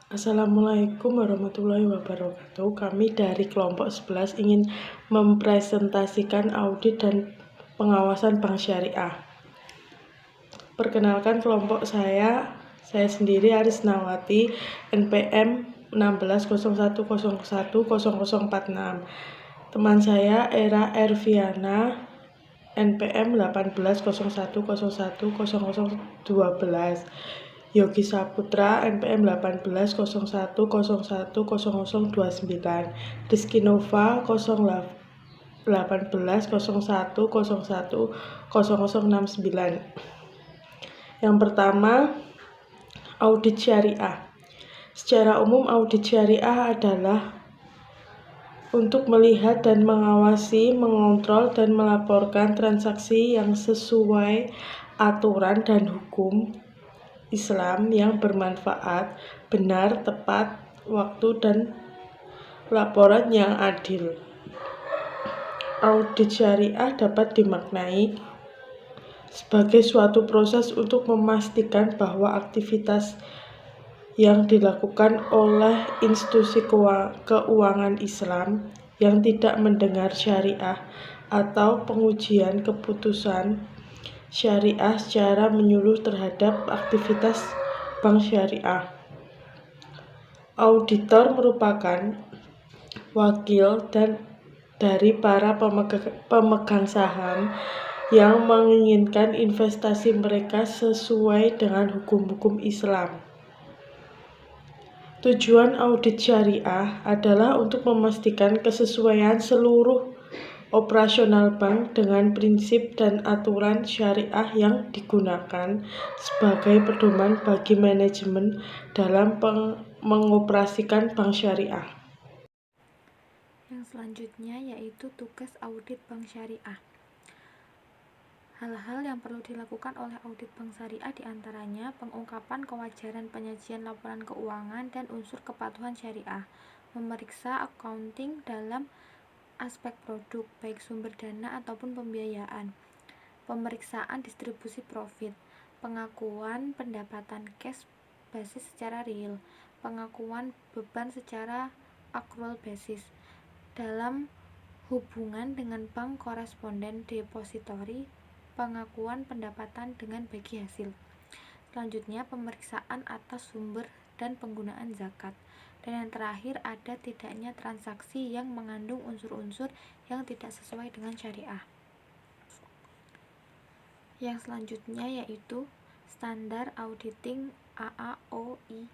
Assalamualaikum warahmatullahi wabarakatuh. Kami dari kelompok 11 ingin mempresentasikan audit dan pengawasan bank syariah. Perkenalkan kelompok saya sendiri Aris Nawati, NPM 1601010046. Teman saya Era Erviana, NPM 1801010012. Yogi Saputra, NPM 1801010029. Rizky Nova 1801010069. Yang pertama, audit syariah. Secara umum, audit syariah adalah untuk melihat dan mengawasi, mengontrol, dan melaporkan transaksi yang sesuai aturan dan hukum Islam yang bermanfaat, benar, tepat, waktu, dan laporan yang adil. Audit syariah dapat dimaknai sebagai suatu proses untuk memastikan bahwa aktivitas yang dilakukan oleh institusi keuangan Islam yang tidak mendengar syariah atau pengujian keputusan syariah secara menyeluruh terhadap aktivitas bank syariah. Auditor merupakan wakil dari para pemegang saham yang menginginkan investasi mereka sesuai dengan hukum-hukum Islam. Tujuan audit syariah adalah untuk memastikan kesesuaian seluruh operasional bank dengan prinsip dan aturan syariah yang digunakan sebagai pedoman bagi manajemen dalam mengoperasikan bank syariah. Yang selanjutnya yaitu tugas audit bank syariah. Hal-hal yang perlu dilakukan oleh audit bank syariah diantaranya pengungkapan kewajaran penyajian laporan keuangan dan unsur kepatuhan syariah, memeriksa accounting dalam aspek produk, baik sumber dana ataupun pembiayaan, pemeriksaan distribusi profit, pengakuan pendapatan cash basis secara real, pengakuan beban secara accrual basis dalam hubungan dengan bank koresponden depository, pengakuan pendapatan dengan bagi hasil. Selanjutnya pemeriksaan atas sumber dan penggunaan zakat. Dan yang terakhir ada tidaknya transaksi yang mengandung unsur-unsur yang tidak sesuai dengan syariah. Yang selanjutnya yaitu standar auditing AAOIFI.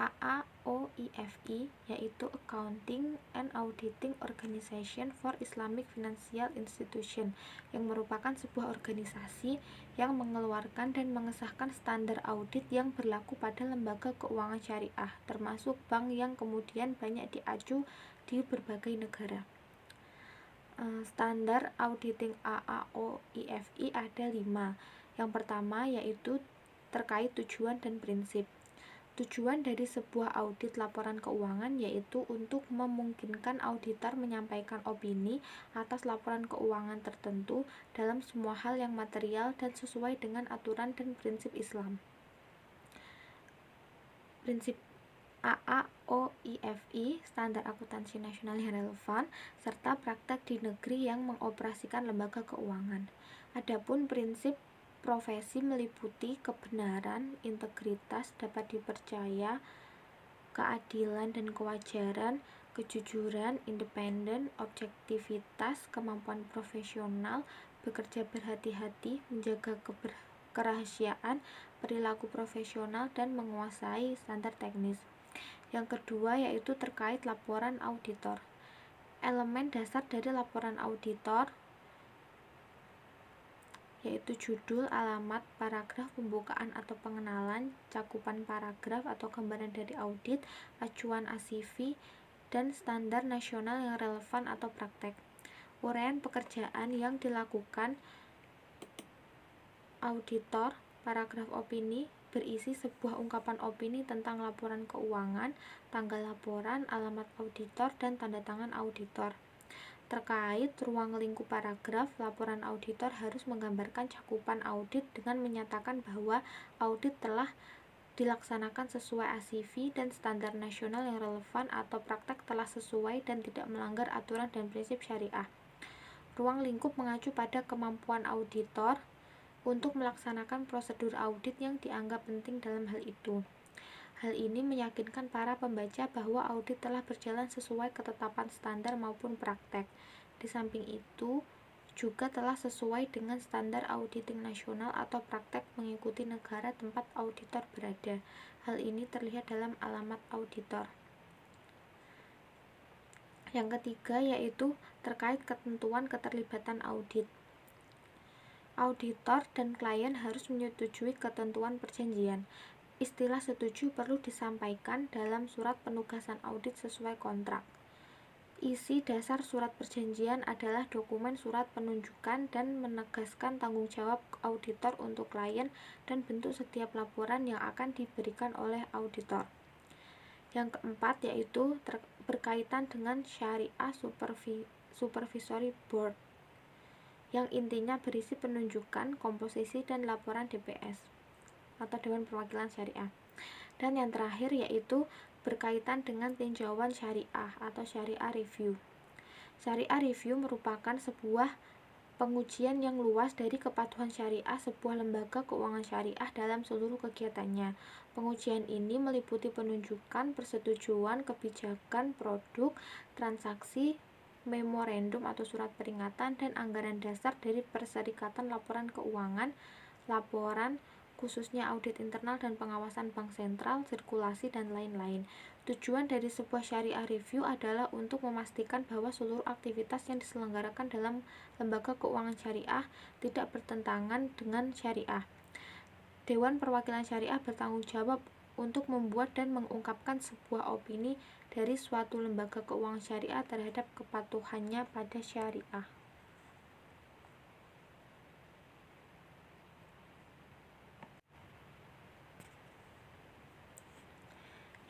AAOIFI yaitu Accounting and Auditing Organization for Islamic Financial Institution, yang merupakan sebuah organisasi yang mengeluarkan dan mengesahkan standar audit yang berlaku pada lembaga keuangan syariah, termasuk bank yang kemudian banyak diacu di berbagai negara. Standar auditing AAOIFI ada 5. Yang pertama yaitu terkait tujuan dan prinsip. Tujuan dari sebuah audit laporan keuangan yaitu untuk memungkinkan auditor menyampaikan opini atas laporan keuangan tertentu dalam semua hal yang material dan sesuai dengan aturan dan prinsip Islam. Prinsip AAOIFI, standar akuntansi nasional yang relevan, serta praktek di negeri yang mengoperasikan lembaga keuangan. Adapun prinsip profesi meliputi kebenaran, integritas, dapat dipercaya, keadilan dan kewajaran, kejujuran, independen, objektivitas, kemampuan profesional, bekerja berhati-hati, menjaga kerahasiaan, perilaku profesional, dan menguasai standar teknis. Yang kedua yaitu terkait laporan auditor. Elemen dasar dari laporan auditor yaitu judul, alamat, paragraf pembukaan atau pengenalan, cakupan paragraf atau gambaran dari audit, acuan ASIV, dan standar nasional yang relevan atau praktek. Uraian pekerjaan yang dilakukan auditor. Paragraf opini berisi sebuah ungkapan opini tentang laporan keuangan, tanggal laporan, alamat auditor, dan tanda tangan auditor. Terkait ruang lingkup paragraf, laporan auditor harus menggambarkan cakupan audit dengan menyatakan bahwa audit telah dilaksanakan sesuai ACV dan standar nasional yang relevan atau praktek telah sesuai dan tidak melanggar aturan dan prinsip syariah. Ruang lingkup mengacu pada kemampuan auditor untuk melaksanakan prosedur audit yang dianggap penting dalam hal itu. Hal ini meyakinkan para pembaca bahwa audit telah berjalan sesuai ketetapan standar maupun praktek. Di samping itu, juga telah sesuai dengan standar auditing nasional atau praktek mengikuti negara tempat auditor berada. Hal ini terlihat dalam alamat auditor. Yang ketiga yaitu terkait ketentuan keterlibatan audit. Auditor dan klien harus menyetujui ketentuan perjanjian. Istilah setuju perlu disampaikan dalam surat penugasan audit sesuai kontrak. Isi dasar surat perjanjian adalah dokumen surat penunjukan dan menegaskan tanggung jawab auditor untuk klien dan bentuk setiap laporan yang akan diberikan oleh auditor. Yang keempat yaitu berkaitan dengan Syariah Supervisory Board, yang intinya berisi penunjukan, komposisi, dan laporan DPS atau Dewan Perwakilan Syariah. Dan yang terakhir yaitu berkaitan dengan tinjauan syariah atau syariah review. Syariah review merupakan sebuah pengujian yang luas dari kepatuhan syariah sebuah lembaga keuangan syariah dalam seluruh kegiatannya. Pengujian ini meliputi penunjukan, persetujuan, kebijakan, produk, transaksi, memorandum atau surat peringatan, dan anggaran dasar dari Perserikatan Laporan Keuangan, laporan khususnya audit internal dan pengawasan bank sentral, sirkulasi, dan lain-lain. Tujuan dari sebuah syariah review adalah untuk memastikan bahwa seluruh aktivitas yang diselenggarakan dalam lembaga keuangan syariah tidak bertentangan dengan syariah. Dewan Perwakilan Syariah bertanggung jawab untuk membuat dan mengungkapkan sebuah opini dari suatu lembaga keuangan syariah terhadap kepatuhannya pada syariah.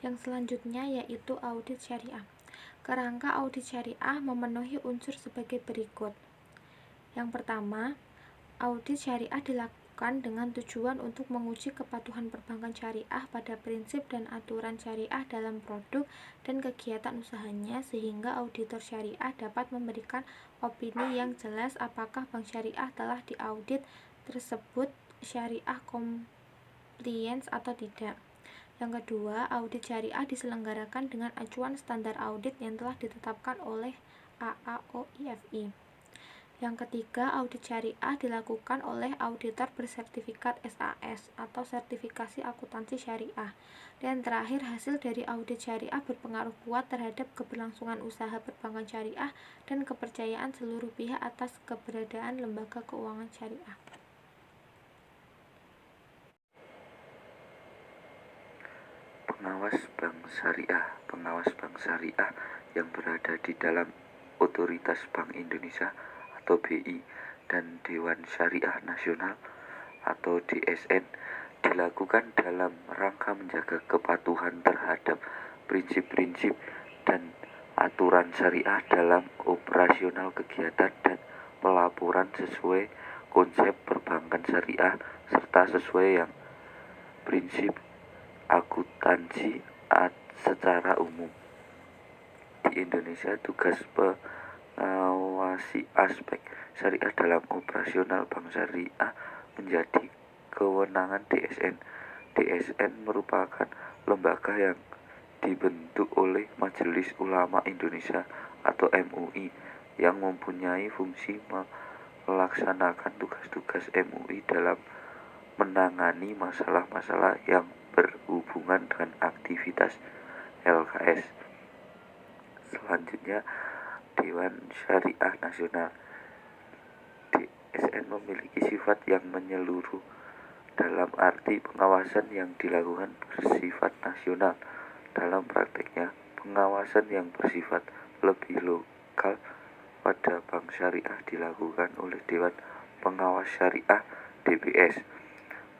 Yang selanjutnya yaitu audit syariah. Kerangka audit syariah memenuhi unsur sebagai berikut. Yang pertama, audit syariah dilakukan dengan tujuan untuk menguji kepatuhan perbankan syariah pada prinsip dan aturan syariah dalam produk dan kegiatan usahanya, sehingga auditor syariah dapat memberikan opini yang jelas apakah bank syariah telah diaudit tersebut syariah compliance atau tidak. Yang kedua, audit syariah diselenggarakan dengan acuan standar audit yang telah ditetapkan oleh AAOIFI. Yang ketiga, audit syariah dilakukan oleh auditor bersertifikat SAS atau sertifikasi akuntansi syariah. Dan terakhir, hasil dari audit syariah berpengaruh kuat terhadap keberlangsungan usaha perbankan syariah dan kepercayaan seluruh pihak atas keberadaan lembaga keuangan syariah. Pengawas bank syariah yang berada di dalam Otoritas Bank Indonesia atau BI dan Dewan Syariah Nasional atau DSN dilakukan dalam rangka menjaga kepatuhan terhadap prinsip-prinsip dan aturan syariah dalam operasional kegiatan dan pelaporan sesuai konsep perbankan syariah serta sesuai yang prinsip akuntansi secara umum. Di Indonesia, tugas mengawasi aspek syariah dalam operasional bank syariah menjadi kewenangan DSN. DSN merupakan lembaga yang dibentuk oleh Majelis Ulama Indonesia atau MUI yang mempunyai fungsi melaksanakan tugas-tugas MUI dalam menangani masalah-masalah yang berhubungan dengan aktivitas LKS. Selanjutnya, Dewan Syariah Nasional. DSN memiliki sifat yang menyeluruh dalam arti pengawasan yang dilakukan bersifat nasional. Dalam prakteknya, pengawasan yang bersifat lebih lokal pada bank syariah dilakukan oleh Dewan Pengawas Syariah DPS.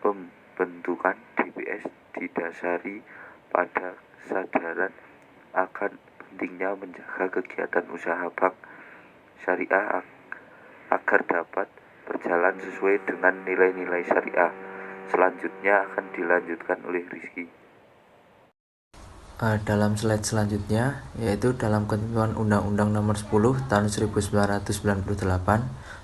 Pembentukan DPS didasari pada kesadaran akan pentingnya menjaga kegiatan usaha bank syariah agar dapat berjalan sesuai dengan nilai-nilai syariah. Selanjutnya akan dilanjutkan oleh Rizky. Dalam slide selanjutnya, yaitu dalam ketentuan Undang-Undang Nomor 10 Tahun 1998,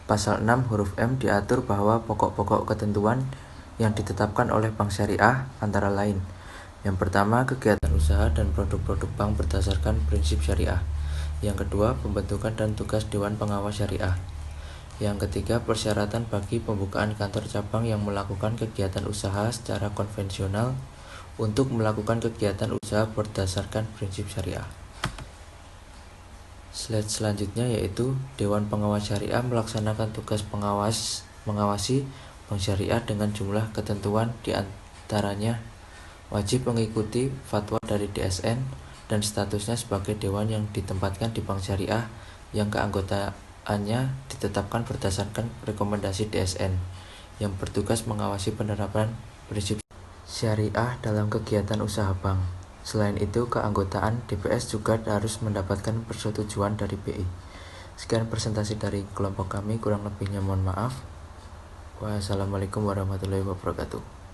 Pasal 6 huruf M diatur bahwa pokok-pokok ketentuan yang ditetapkan oleh Bank Syariah antara lain: yang pertama, kegiatan usaha dan produk-produk bank berdasarkan prinsip syariah. Yang kedua, pembentukan dan tugas Dewan Pengawas Syariah. Yang ketiga, persyaratan bagi pembukaan kantor cabang yang melakukan kegiatan usaha secara konvensional untuk melakukan kegiatan usaha berdasarkan prinsip syariah. Slide selanjutnya yaitu Dewan Pengawas Syariah melaksanakan tugas mengawasi Bank Syariah dengan jumlah ketentuan, diantaranya wajib mengikuti fatwa dari DSN dan statusnya sebagai dewan yang ditempatkan di Bank Syariah yang keanggotaannya ditetapkan berdasarkan rekomendasi DSN yang bertugas mengawasi penerapan prinsip syariah dalam kegiatan usaha bank. Selain itu, keanggotaan DPS juga harus mendapatkan persetujuan dari BI. Sekian presentasi dari kelompok kami, kurang lebihnya mohon maaf. Wassalamualaikum warahmatullahi wabarakatuh.